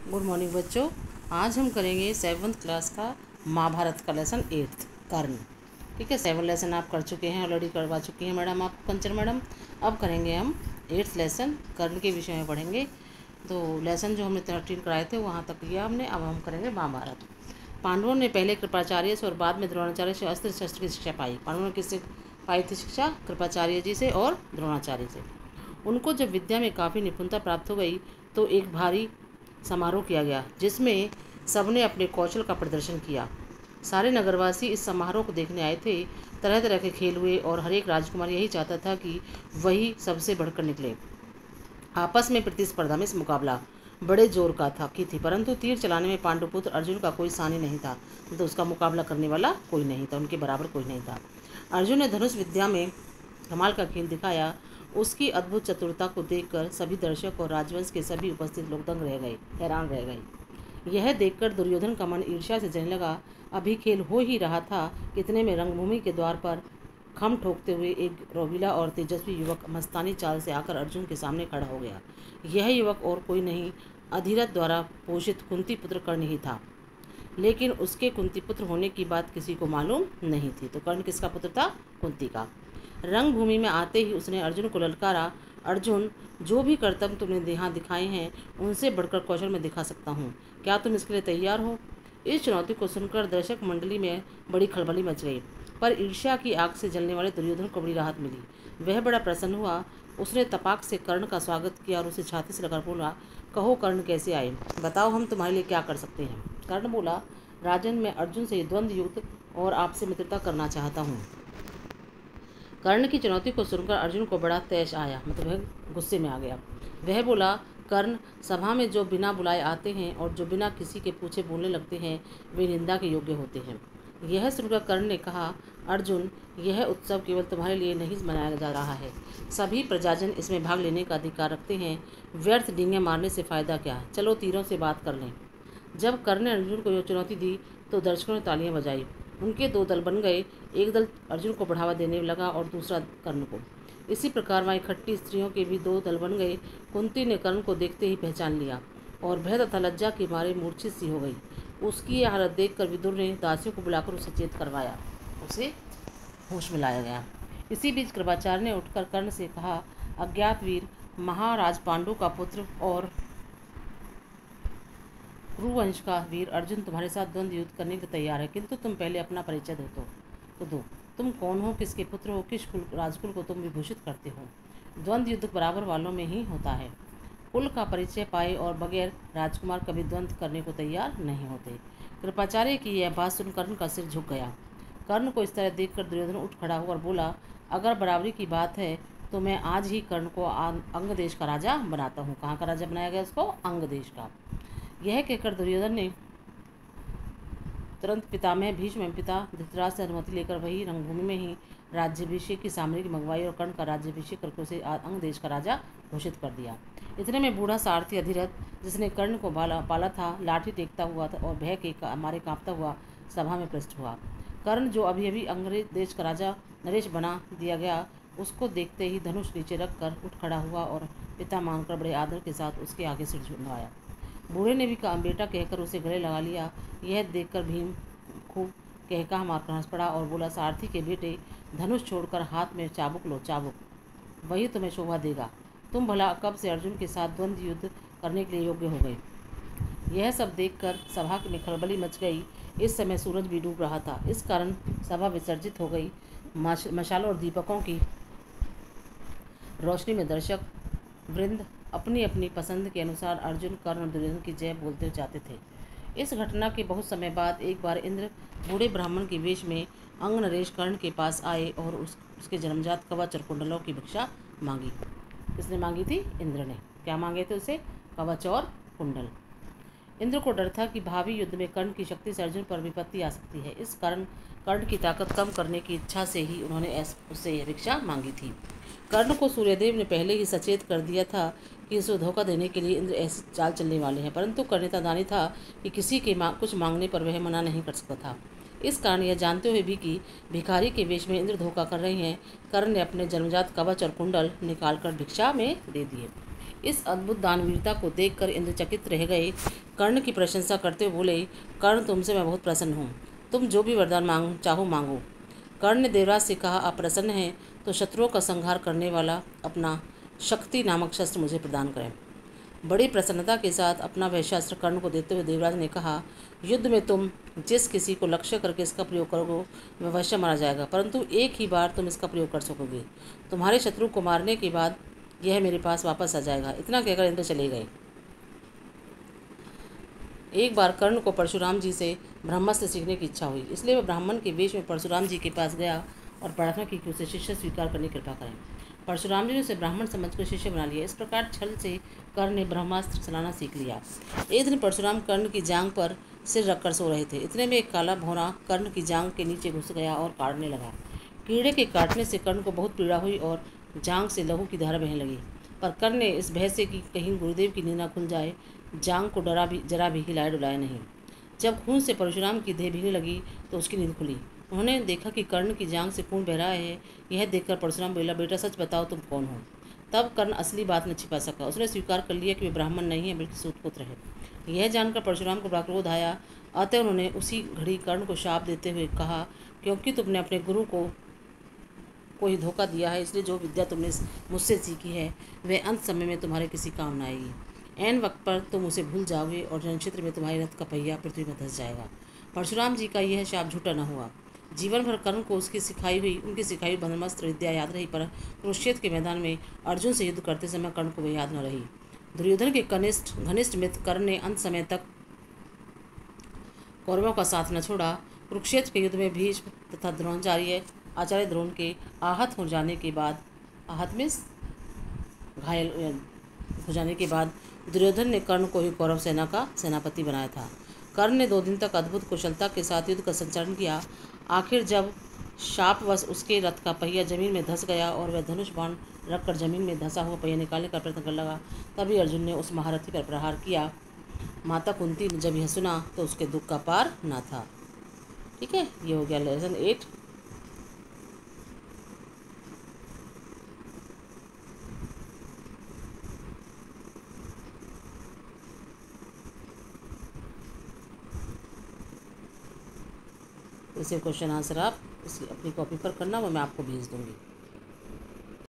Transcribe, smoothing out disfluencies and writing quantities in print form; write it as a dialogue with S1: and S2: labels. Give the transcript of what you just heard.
S1: Good morning बच्चों। आज हम करेंगे 7th क्लास का महाभारत का लेसन 8th कर्ण। ठीक है, 7 लेसन आप कर चुके हैं, ऑलरेडी करवा चुकी हैं मैडम, आप कंचन मैडम। अब करेंगे हम 8th लेसन, कर्ण के विषय में पढ़ेंगे। तो लेसन जो हमने 13 कराए थे वहाँ तक किया हमने। अब हम करेंगे महाभारत। पांडवों ने पहले कृपाचार्य से और बाद में द्रोणाचार्य से अस्त्र शस्त्र की शिक्षा पाई। पांडवों ने किससे पाई थी शिक्षा? कृपाचार्य जी से और द्रोणाचार्य से। उनको जब विद्या में काफ़ी निपुणता प्राप्त हो गई तो एक भारी समारोह किया गया जिसमें सबने अपने कौशल का प्रदर्शन किया। सारे नगरवासी इस समारोह को देखने आए थे। तरह तरह के खेल हुए और हर एक राजकुमार यही चाहता था कि वही सबसे बढ़कर निकले। आपस में प्रतिस्पर्धा में इस मुकाबला बड़े जोर का था की थी, परंतु तीर चलाने में पांडुपुत्र अर्जुन का कोई सानी नहीं था। तो उसका मुकाबला करने वाला कोई नहीं था, उनके बराबर कोई नहीं था। अर्जुन ने धनुष विद्या में कमाल का खेल दिखाया। उसकी अद्भुत चतुरता को देखकर सभी दर्शक और राजवंश के सभी उपस्थित लोग दंग रह गए, हैरान रह गए। यह देखकर दुर्योधन का मन ईर्ष्या से जलने लगा। अभी खेल हो ही रहा था, इतने में रंगभूमि के द्वार पर खम ठोकते हुए एक रोबीला और तेजस्वी युवक मस्तानी चाल से आकर अर्जुन के सामने खड़ा हो गया। यह युवक और कोई नहीं, अधिरथ द्वारा पोषित कुंती पुत्र कर्ण ही था। लेकिन उसके कुंती पुत्र होने की बात किसी को मालूम नहीं थी। तो कर्ण किसका पुत्र था? कुंती का। रंगभूमि में आते ही उसने अर्जुन को ललकारा, अर्जुन, जो भी कर्तव्य तुमने यहाँ दिखाए हैं उनसे बढ़कर कौशल में दिखा सकता हूँ। क्या तुम इसके लिए तैयार हो? इस चुनौती को सुनकर दर्शक मंडली में बड़ी खलबली मच गई, पर ईर्ष्या की आग से जलने वाले दुर्योधन को बड़ी राहत मिली। वह बड़ा प्रसन्न हुआ। उसने तपाक से कर्ण का स्वागत किया और उसे छाती से लगाकर बोला, कहो कर्ण, कैसे आए? बताओ, हम तुम्हारे लिए क्या कर सकते हैं? कर्ण बोला, राजन, मैं अर्जुन से द्वंद्व युद्ध और आपसे मित्रता करना चाहता हूँ। कर्ण की चुनौती को सुनकर अर्जुन को बड़ा तैश आया, मतलब वह गुस्से में आ गया। वह बोला, कर्ण, सभा में जो बिना बुलाए आते हैं और जो बिना किसी के पूछे बोलने लगते हैं वे निंदा के योग्य होते हैं। यह सुनकर कर्ण ने कहा, अर्जुन, यह उत्सव केवल तुम्हारे लिए नहीं मनाया जा रहा है, सभी प्रजाजन इसमें भाग लेने का अधिकार रखते हैं। व्यर्थ डींगे मारने से फ़ायदा क्या? चलो तीरों से बात कर लें। जब कर्ण ने अर्जुन को यह चुनौती दी तो दर्शकों ने तालियां बजाई। उनके दो दल बन गए, एक दल अर्जुन को बढ़ावा देने लगा और दूसरा कर्ण को। इसी प्रकार वहाँ इकट्ठी स्त्रियों के भी दो दल बन गए। कुंती ने कर्ण को देखते ही पहचान लिया और भय तथा लज्जा के मारे मूर्छित सी हो गई। उसकी यह हालत देखकर विदुर ने दासियों को बुलाकर उसे चेत करवाया, उसे होश में लाया गया। इसी बीच कृपाचार्य ने उठकर कर्ण से कहा, अज्ञात वीर, महाराज पांडु का पुत्र और कुरुवंश का वीर अर्जुन तुम्हारे साथ द्वंद्व युद्ध करने के तैयार है, किंतु तुम पहले अपना परिचय दो। तुम कौन हो, किसके पुत्र हो, किस राजकुल को तुम विभूषित करते हो? द्वंद्व युद्ध बराबर वालों में ही होता है। कुल का परिचय पाए और बगैर राजकुमार कभी द्वंद्व करने को तैयार नहीं होते। कृपाचार्य की यह बात सुन कर्ण का सिर झुक गया। कर्ण को इस तरह देखकर दुर्योधन उठ खड़ा होकर बोला, अगर बराबरी की बात है तो मैं आज ही कर्ण को अंग देश का राजा बनाता हूँ। कहाँ का राजा बनाया गया उसको? अंग देश का। यह कहकर दुर्योधन ने तुरंत पितामह भीष्म एवं पिता धृतराष्ट्र से अनुमति लेकर वही रंगभूमि में ही राज्याभिषेक की सामग्री मंगवाई और कर्ण का राज्याभिषेक करके उसे अंग देश का राजा घोषित कर दिया। इतने में बूढ़ा सारथी अधिरथ, जिसने कर्ण को पाला था, लाठी टेकता हुआ था और भय के मारे कांपता हुआ सभा में प्रविष्ट हुआ। कर्ण, जो अभी अभी अंग्रेज देश का राजा नरेश बना दिया गया, उसको देखते ही धनुष नीचे रख कर उठ खड़ा हुआ और पिता मानकर बड़े आदर के साथ उसके आगे सिर झुकाया। बूढ़े ने भी बेटा कहकर उसे गले लगा लिया। यह देखकर भीम खूब कहका मारकर हंस पड़ा और बोला, सारथी के बेटे, धनुष छोड़कर हाथ में चाबुक लो, चाबुक, वही तुम्हें शोभा देगा। तुम भला कब से अर्जुन के साथ द्वंद्व युद्ध करने के लिए योग्य हो गए? यह सब देखकर सभा में खलबली मच गई। इस समय सूरज भी डूब रहा था, इस कारण सभा विसर्जित हो गई। मशालों और दीपकों की रोशनी में दर्शक वृंद अपनी अपनी पसंद के अनुसार अर्जुन, कर्ण और दुर्योधन की जय बोलते जाते थे। इस घटना के बहुत समय बाद एक बार इंद्र बूढ़े ब्राह्मण के वेश में अंग नरेश कर्ण के पास आए और उसके जन्मजात कवच और कुंडलों की भिक्षा मांगी। किसने मांगी थी? इंद्र ने। क्या मांगे थे उसे? कवच और कुंडल। इंद्र को डर था कि भावी युद्ध में कर्ण की शक्ति से अर्जुन पर विपत्ति आ सकती है। इस कारण कर्ण की ताकत कम करने की इच्छा से ही उन्होंने उससे यह भिक्षा मांगी थी। कर्ण को सूर्यदेव ने पहले ही सचेत कर दिया था कि उसे धोखा देने के लिए इंद्र ऐसी चाल चलने वाले हैं, परंतु कर्ण दानी था कि किसी के कुछ मांगने पर वह मना नहीं कर सकता था। इस कारण यह जानते हुए भी कि भिखारी के वेश में इंद्र धोखा कर रहे हैं, कर्ण ने अपने जन्मजात कवच और कुंडल निकालकर भिक्षा में दे दिए। इस अद्भुत दानवीरता को देखकर इंद्र चकित रह गए। कर्ण की प्रशंसा करते हुए बोले, कर्ण तुमसे मैं बहुत प्रसन्न हूँ, तुम जो भी वरदान चाहो मांगो। कर्ण ने देवराज से कहा, आप प्रसन्न हैं तो शत्रुओं का संहार करने वाला अपना शक्ति नामक शस्त्र मुझे प्रदान करें। बड़ी प्रसन्नता के साथ अपना वह शस्त्र कर्ण को देते हुए देवराज ने कहा, युद्ध में तुम जिस किसी को लक्ष्य करके इसका प्रयोग करोगे वह अवश्य मारा जाएगा, परंतु एक ही बार तुम इसका प्रयोग कर सकोगे। तुम्हारे शत्रु को मारने के बाद यह मेरे पास वापस आ जाएगा। इतना कहकर इंद्र चले गए। एक बार कर्ण को परशुराम जी से ब्रह्मास्त्र सीखने की इच्छा हुई, इसलिए वह ब्राह्मण के वेश में परशुराम जी के पास गया और प्रार्थना की कि उसे शिष्य स्वीकार करने की कृपा करें। परशुराम जी ने उसे ब्राह्मण समझकर शिष्य बना लिया। इस प्रकार छल से कर्ण ने ब्रह्मास्त्र चलाना सीख लिया। एक दिन परशुराम कर्ण की जांघ पर सिर रखकर सो रहे थे। इतने में एक काला भौरा कर्ण की जांघ के नीचे घुस गया और काटने लगा। कीड़े के काटने से कर्ण को बहुत पीड़ा हुई और जांघ से लहू की धारा बहने लगी। पर कर्ण ने इस भय से कि कहीं गुरुदेव की नींद न खुल जाए, जांघ को जरा भी हिलाए डुलाया नहीं। जब खून से परशुराम की देह भीगने लगी तो उसकी नींद खुली। उन्होंने देखा कि कर्ण की जांघ से खून बह रहा है। यह देखकर परशुराम बोला, बेटा सच बताओ तुम कौन हो। तब कर्ण असली बात न छिपा सका। उसने स्वीकार कर लिया कि वे ब्राह्मण नहीं है बल्कि सूतपुत्र है। यह जानकर परशुराम को बड़ा क्रोध आया। अतः उन्होंने उसी घड़ी कर्ण को शाप देते हुए कहा, क्योंकि तुमने अपने गुरु को ही धोखा दिया है, इसलिए जो विद्या तुमने मुझसे सीखी है वह अंत समय में तुम्हारे किसी काम न आएगी। ऐन वक्त पर तुम उसे भूल जाओगे और जनक्षेत्र में तुम्हारे रथ का पहिया पृथ्वी में धंस जाएगा। परशुराम जी का यह शाप झूठा न हुआ। जीवन भर कर्ण को उनकी सिखाई हुई ब्रह्मास्त्र विद्या याद रही, पर कुरुक्षेत्र के मैदान में अर्जुन से युद्ध करते समय कर्ण को वह याद न रही। दुर्योधन के घनिष्ठ मित्र कर्ण ने अंत समय तक कौरवों का साथ न छोड़ा। कुरुक्षेत्र के युद्ध में भीष्म तथा आचार्य द्रोण के आहत हो जाने के बाद घायल हो जाने के बाद दुर्योधन ने कर्ण को ही कौरव सेना का सेनापति बनाया था। कर्ण ने 2 दिन तक अद्भुत कुशलता के साथ युद्ध का संचालन किया। आखिर जब शापवश उसके रथ का पहिया जमीन में धंस गया और वह धनुष बाण रखकर जमीन में धंसा हुआ पहिया निकालने का प्रयत्न करने लगा, तभी अर्जुन ने उस महारथी पर प्रहार किया। माता कुंती ने जब यह सुना तो उसके दुख का पार न था। ठीक है, ये हो गया लेसन 8। इसे क्वेश्चन आंसर आप इसकी अपनी कॉपी पर करना, वो मैं आपको भेज दूँगी।